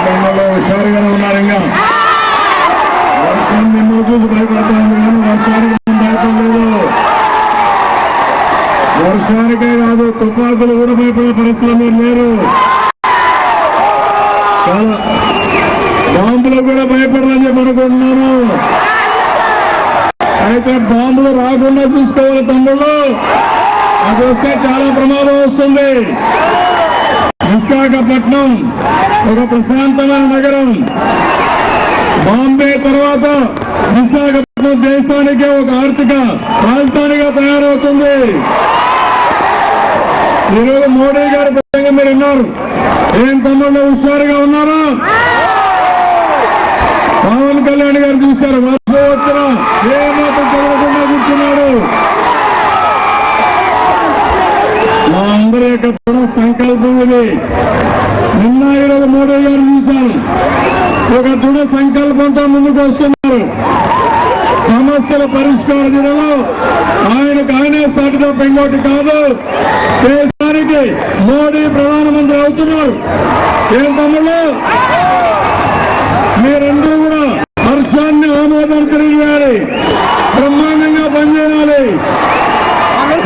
తొందరలో హుషారుగానే ఉన్నారు. ఇంకా వర్షం నిన్ను చూసి భయపడతాను కానీ వర్షానికి భయపడలేదు. వర్షానికే కాదు తుపాకులు కూడా భయపడే పరిస్థితులు మీరు లేరు. చాలా బాంబులు కూడా భయపడాలని చెప్పి అనుకుంటున్నాను. అయితే బాంబులు రాకుండా చూసుకోవాలి తమ్ముళ్ళు. అది వస్తే చాలా ప్రమాదం వస్తుంది. విశాఖపట్నం ఒక ప్రశాంతమైన నగరం. బాంబే తర్వాత విశాఖపట్నం దేశానికే ఒక ఆర్థిక రాజధానిగా తయారవుతుంది. ఈరోజు మోడీ గారి ప్రసంగం మీరు విన్నారు. ఏం తమ్ముళ్ళు హుషారుగా ఉన్నారా? పవన్ కళ్యాణ్ గారు చూశారు. వర్షం వచ్చినా ఏమాత్రం చదవకుండా కూర్చున్నాడు. మా అందరి యొక్క దృఢ సంకల్పం ఇది. నిన్న ఈరోజు మోడీ గారు చూశాను. ఒక దృఢ సంకల్పంతో ముందుకు వస్తున్నారు. సమస్యల పరిష్కార దినలో ఆయనే సాటితో పెంగోటి కాదు. దేశానికి మోడీ ప్రధానమంత్రి అవుతున్నారు. ఏం తమ్ముళ్ళు మీరందరూ కూడా హర్షాన్ని ఆమోదం తెలియజేయాలి. బ్రహ్మాండంగా పనిచేయాలి.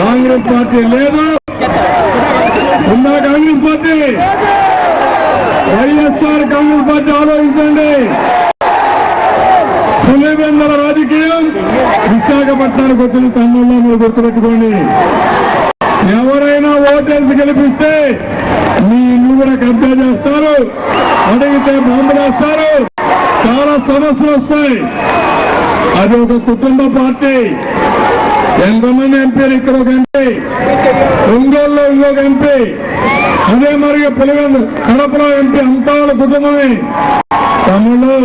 కాంగ్రెస్ పార్టీ లేదు. ఉందా కాంగ్రెస్ పార్టీ? వైఎస్ఆర్ కాంగ్రెస్ పార్టీ ఆలోచించండి. పులివెందుల రాజకీయం విశాఖపట్నానికి వచ్చిన తమ్ముళ్ళ మీరు గుర్తుపెట్టుకోండి. ఎవరైనా ఓటేసి గెలిపిస్తే మీ ఇల్లు కూడా కబ్జా చేస్తారు, అడిగితే బాంబులు వేస్తారు, చాలా సమస్యలు వస్తాయి. అది ఒక కుటుంబ పార్టీ. ఎంతమంది ఎంపీలు? ఇక్కడ ఒక ఎంపీ, ఒంగోలులో ఇంకొక ఎంపీ, అదే మరి పులివెందుల కడపలో ఎంపీ, అంతా వాళ్ళ కుటుంబమే. తమ్ముళ్ళు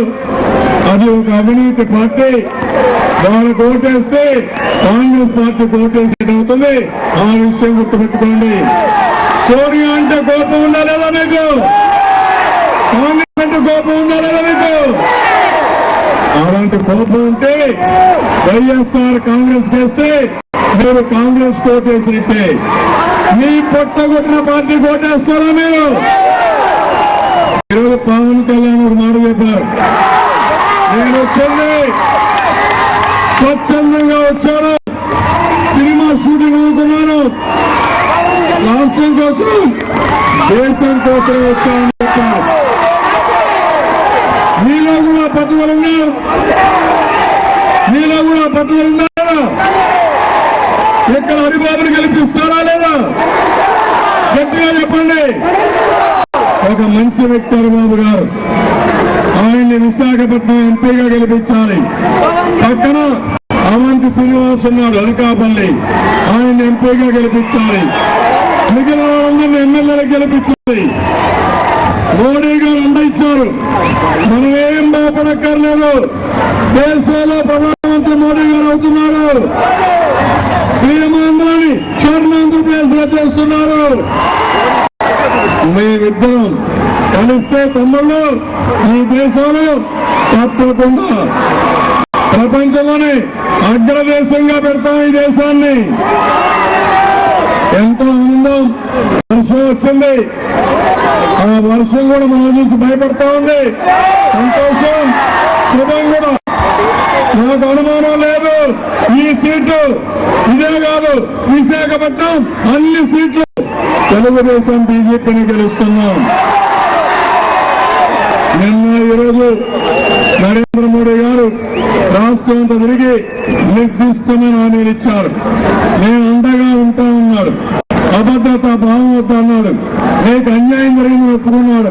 అది ఒక అవినీతి పార్టీ. వాళ్ళకు ఓటేస్తే కాంగ్రెస్ పార్టీకి ఓటేసేది అవుతుంది. ఆ విషయం గుర్తుపెట్టుకోండి. సోనియా అంటే కోపం ఉందా లేదా మీకు? కాంగ్రెస్ అంటే కోపం ఉందా లేదా మీకు? అలాంటి కోపం ఉంటే వైఎస్ఆర్ కాంగ్రెస్ చేస్తే మీరు కాంగ్రెస్ ఓటేసినట్టే. మీ పొట్టగొట్టిన పార్టీ ఓటేస్తారా మీరు? ఈరోజు పవన్ కళ్యాణ్ ఒక మాట చెప్పారు. నేను వచ్చింది స్వచ్ఛందంగా వచ్చాను, సినిమా షూటింగ్ అవుతున్నాను, రాష్ట్రం కోసం దేశం కోసం వచ్చానని చెప్పారు. మీలో కూడా పట్టుదల ఉన్నారు. మీలో కూడా పట్టుదల ఉన్నారా? ఇక్కడ హరిబాబుని గెలిపిస్తారా లేదా? గట్టిగా చెప్పండి. ఒక మంచి వ్యక్తి హరిబాబు గారు. ఆయన్ని విశాఖపట్నం ఎంపీగా గెలిపించాలి. పక్కన అవంతి శ్రీనివాస్ ఉన్నాడు అనకాపల్లి, ఆయన ఎంపీగా గెలిపించాలి. మిగిలిన వాళ్ళందరినీ ఎమ్మెల్యేలకు గెలిపించాలి. మోడీ గారు అందించారు. మనం ఏం బాధపడక్కర్లేదు. దేశంలో ప్రధానమంత్రి మోడీ గారు అవుతున్నారు. శ్రీమాంధ్రాన్ని స్వర్ణాంధ్రప్రదేశ్ లో చేస్తున్నారు. మేమిద్దరం కలిస్తే తమ్ముళ్ళు ఈ దేశంలో తప్పకుండా ప్రపంచంలోనే అగ్రదేశంగా పెడతాం ఈ దేశాన్ని. ఎంతో ఆనందం. వర్షం వచ్చింది. ఆ వర్షం కూడా మనం చూసి భయపడతా ఉంది. సంతోషం, శుభం కూడా. నాకు అనుమానం లేదు. ఈ సీట్లు ఇదే కాదు, విశాఖపట్నం అన్ని సీట్లు తెలుగుదేశం బీజేపీని గెలుస్తున్నాం. నిన్న ఈరోజు నరేంద్ర మోడీ గారు రాష్ట్రం అంతా తిరిగి నిర్దిష్టమైన హామీలు ఇచ్చారు. నేను అండగా ఉంటా ఉన్నాడు. అభద్రత భావం వద్దా అన్నాడు. నీకు అన్యాయం జరిగింది ఒప్పుకున్నాడు.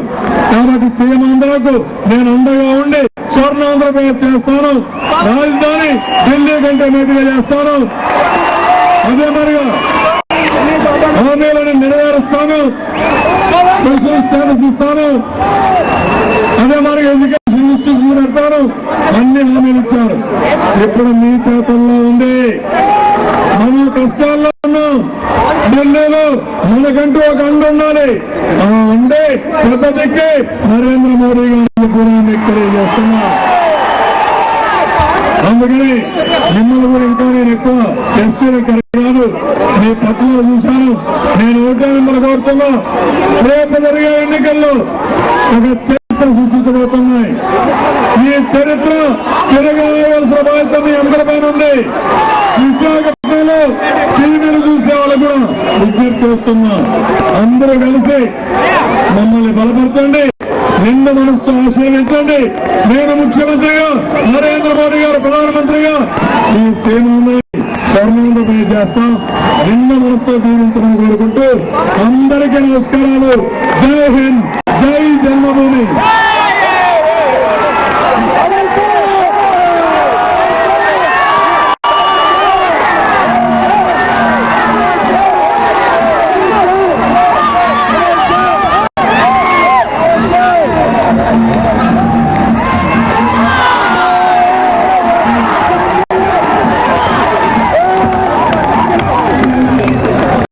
కాబట్టి సీమాంధ్రకు నేను అండగా ఉండి స్వర్ణాంధ్రప్రదేశ్ చేస్తాను. రాజధాని ఢిల్లీ కంటే మేటిగా చేస్తాను. అదే మరిగా హామీలను నెరవేరుస్తాను. సోషల్ స్టేటస్ ఇస్తాను. అదే మరి ఎడ్యుకేషన్ ఇన్స్టిట్యూషన్ పెడతాను. అన్ని హామీలు ఇచ్చారు. ఇప్పుడు మీ చేతుల్లో ఉంది. మనం కష్టాల్లో ఉన్నాం. ఢిల్లీలో మనకంటూ ఒక అండ ఉండాలి. ఆ అండే పెద్ద దిక్కి నరేంద్ర మోడీ గారిని కూడా మీకు తెలియజేస్తున్నా. అందుకని మిమ్మల్ని కూడా ఇంకా నేను ఎక్కువ చర్చలు కాదు. మీ పట్టులో చూశాను. నేను ఓటే మిమ్మల్ని కోరుతున్నా. రేపు జరిగే ఎన్నికల్లో ఒక సృష్టించబోతున్నాయి. ఈ చరిత్ర తిరగవలసిన బాధ్యత మీ అందరిపైన ఉంది. విశాఖపట్నంలో టీవీలు చూసే వాళ్ళు కూడా విజ్ఞప్తి చేస్తున్నా, అందరూ కలిసి మమ్మల్ని బలపరచండి, నిండు మనసుతో ఆశీర్వదించండి. నేను ముఖ్యమంత్రిగా, నరేంద్ర మోడీ గారు ప్రధానమంత్రిగా ఈ సేనని స్వర్ణంగా చేస్తాం. నిండు మనసుతో దీవించమని కోరుకుంటూ అందరికీ నమస్కారాలు. జై హింద్, జై జన్మభూమి.